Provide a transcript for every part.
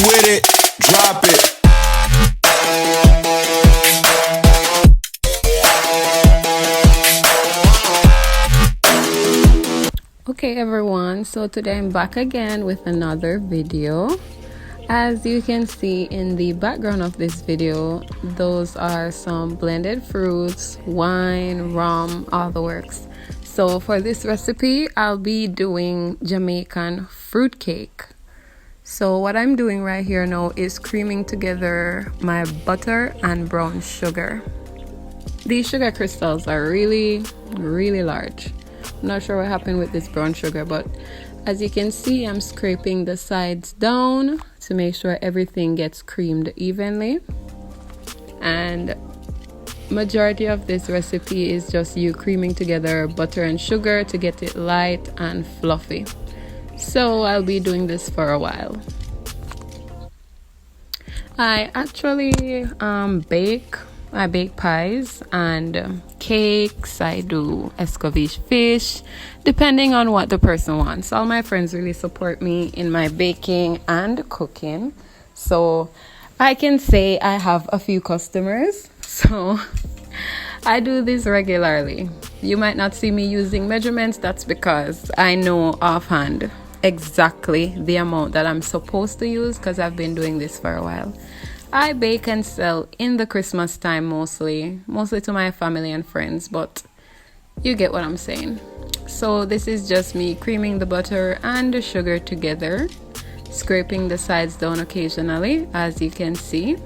with it, drop it. Okay everyone, so today I'm back again with another video. As you can see in the background of this video, those are some blended fruits, wine, rum, all the works. So for this recipe, I'll be doing Jamaican fruitcake. So what I'm doing right here now is creaming together my butter and brown sugar. These sugar crystals are really large. I'm not sure what happened with this brown sugar, but as you can see, I'm scraping the sides down to make sure everything gets creamed evenly. And majority of this recipe is just you creaming together butter and sugar to get it light and fluffy. So I'll be doing this for a while. I actually I bake pies and cakes. I do escovitch fish, depending on what the person wants. All my friends really support me in my baking and cooking. So I can say I have a few customers. So I do this regularly. You might not see me using measurements. That's because I know offhand exactly the amount that I'm supposed to use because I've been doing this for a while. I bake and sell in the Christmas time mostly to my family and friends, but you get what I'm saying. So this is just me creaming the butter and the sugar together, scraping the sides down occasionally, as you can see.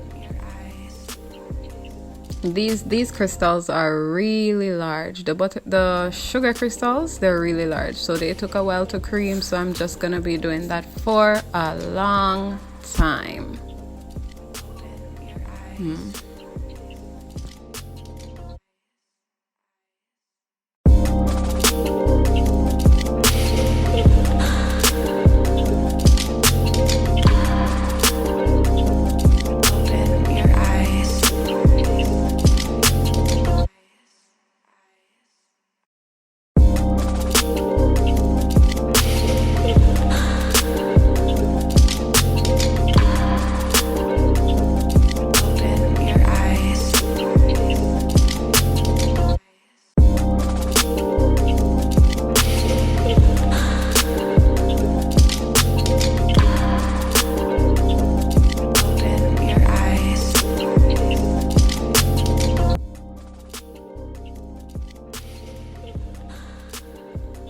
These crystals are really large. The sugar crystals, they're really large, so they took a while to cream, so I'm just gonna be doing that for a long time.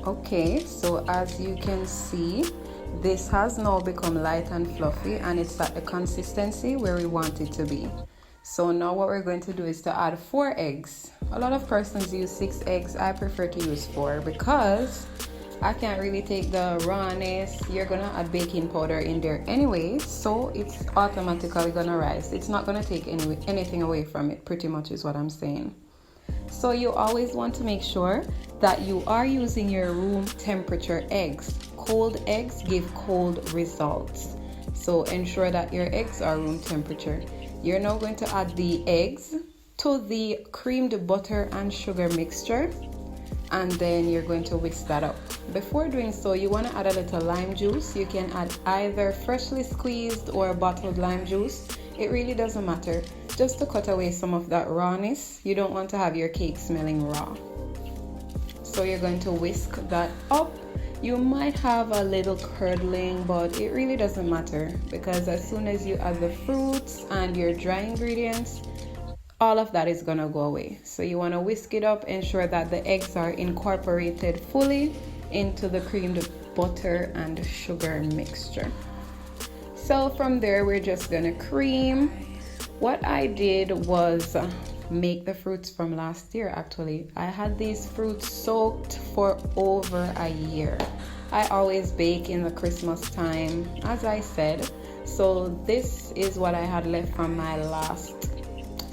Okay, so as you can see, this has now become light and fluffy, and it's at the consistency where we want it to be. So now what we're going to do is to add 4 eggs. A lot of persons use 6 eggs. I prefer to use 4 because I can't really take the rawness. You're gonna add baking powder in there anyway, so it's automatically gonna rise. It's not gonna take anything away from it, pretty much is what I'm saying. So you always want to make sure that you are using your room temperature eggs. Cold eggs give cold results. So ensure that your eggs are room temperature. You're now going to add the eggs to the creamed butter and sugar mixture, and then you're going to whisk that up. Before doing so, you want to add a little lime juice. You can add either freshly squeezed or bottled lime juice. It really doesn't matter, just to cut away some of that rawness. You don't want to have your cake smelling raw. So you're going to whisk that up. You might have a little curdling, but it really doesn't matter because as soon as you add the fruits and your dry ingredients, all of that is gonna go away. So you want to whisk it up, ensure that the eggs are incorporated fully into the creamed butter and sugar mixture. So from there, we're just gonna cream. What I did was make the fruits from last year. Actually, I had these fruits soaked for over a year. I always bake in the Christmas time, as I said, so this is what I had left from my last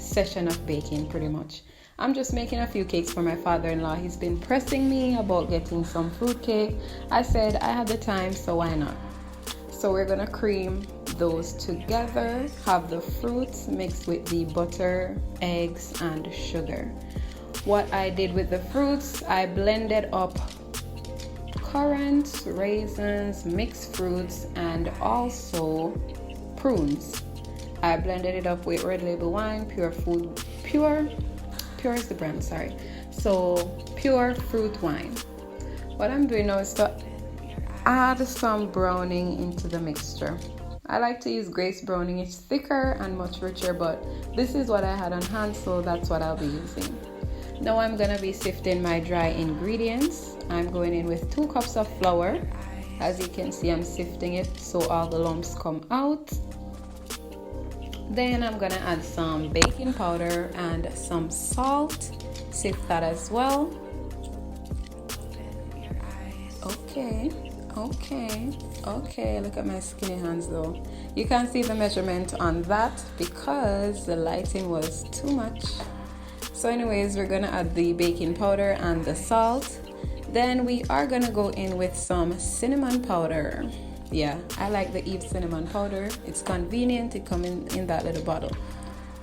session of baking. Pretty much I'm just making a few cakes for my father-in-law. He's been pressing me about getting some fruitcake. I said I had the time, so why not? So we're gonna cream those together, have the fruits mixed with the butter, eggs, and sugar. What I did with the fruits, I blended up currants, raisins, mixed fruits, and also prunes. I blended it up with red label wine, pure is the brand, sorry. So pure fruit wine. What I'm doing now is to add some browning into the mixture. I like to use Grace browning. It's thicker and much richer, but this is what I had on hand, so that's what I'll be using. Now I'm gonna be sifting my dry ingredients. I'm going in with 2 cups of flour. As you can see, I'm sifting it so all the lumps come out. Then I'm gonna add some baking powder and some salt. Sift that as well. Okay, look at my skinny hands though. You can't see the measurement on that because the lighting was too much. So anyways, we're gonna add the baking powder and the salt. Then we are gonna go in with some cinnamon powder. Yeah, I like the Eve cinnamon powder. It's convenient, it comes in that little bottle.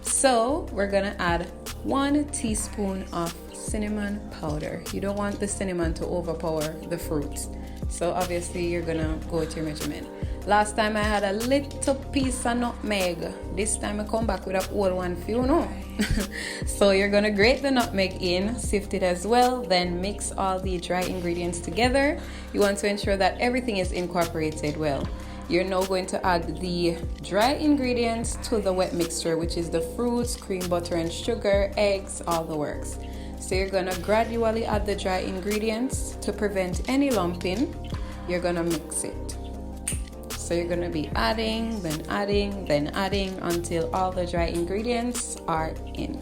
So we're gonna add 1 teaspoon of cinnamon powder. You don't want the cinnamon to overpower the fruit. So obviously you're gonna go with your measurement. Last time I had a little piece of nutmeg. This time I come back with a whole one for you know. So you're gonna grate the nutmeg in, sift it as well, then mix all the dry ingredients together. You want to ensure that everything is incorporated well. You're now going to add the dry ingredients to the wet mixture, which is the fruits, cream, butter, and sugar, eggs, all the works. So you're gonna gradually add the dry ingredients to prevent any lumping. You're gonna mix it. So you're gonna be adding, then adding, then adding until all the dry ingredients are in.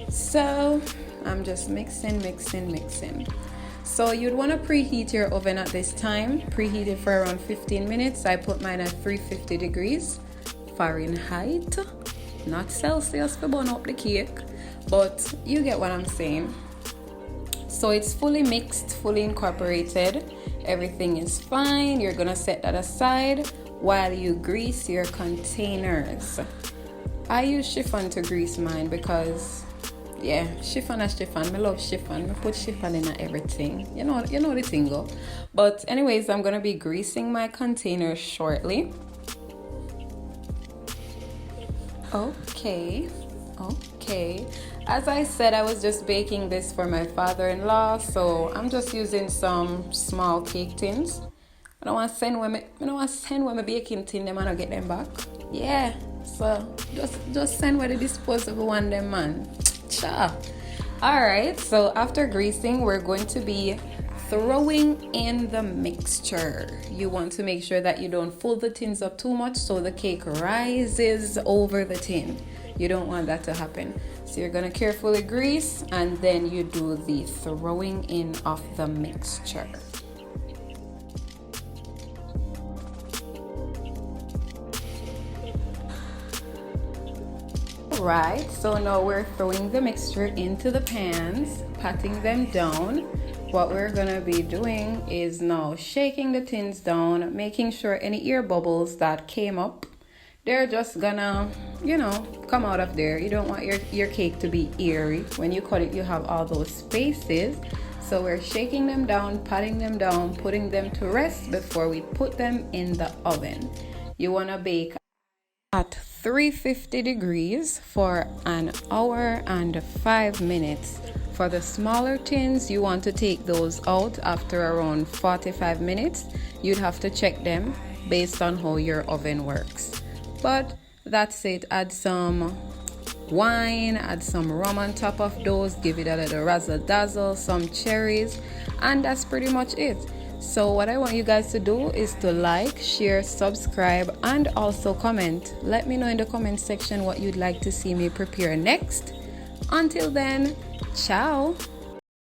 So I'm just mixing. So you'd want to preheat your oven at this time. Preheat it for around 15 minutes. I put mine at 350 degrees Fahrenheit, not Celsius for burn up the cake, but you get what I'm saying. So it's fully mixed, fully incorporated. Everything is fine. You're gonna set that aside while you grease your containers. I use chiffon to grease mine because chiffon. I love chiffon. I put chiffon in everything. You know the thing go. But anyways, I'm gonna be greasing my container shortly. Okay. As I said, I was just baking this for my father-in-law, so I'm just using some small cake tins. I don't want to send when my baking tin them and I get them back. Yeah, so just send where the disposable one them, man. Cha. Alright, so after greasing, we're going to be throwing in the mixture. You want to make sure that you don't fold the tins up too much so the cake rises over the tin. You don't want that to happen. So you're gonna carefully grease and then you do the throwing in of the mixture. Right, so now we're throwing the mixture into the pans, patting them down. What we're gonna be doing is now shaking the tins down, making sure any air bubbles that came up, they're just gonna, come out of there. You don't want your cake to be airy. When you cut it, you have all those spaces. So we're shaking them down, patting them down, putting them to rest before we put them in the oven. You wanna bake at 350 degrees for an hour and 5 minutes. For the smaller tins, you want to take those out after around 45 minutes. You'd have to check them based on how your oven works. But that's it. Add some wine, add some rum on top of those, give it a little razzle dazzle, some cherries, and that's pretty much it. So what I want you guys to do is to like, share, subscribe, and also comment. Let me know in the comment section what you'd like to see me prepare next. Until then, ciao.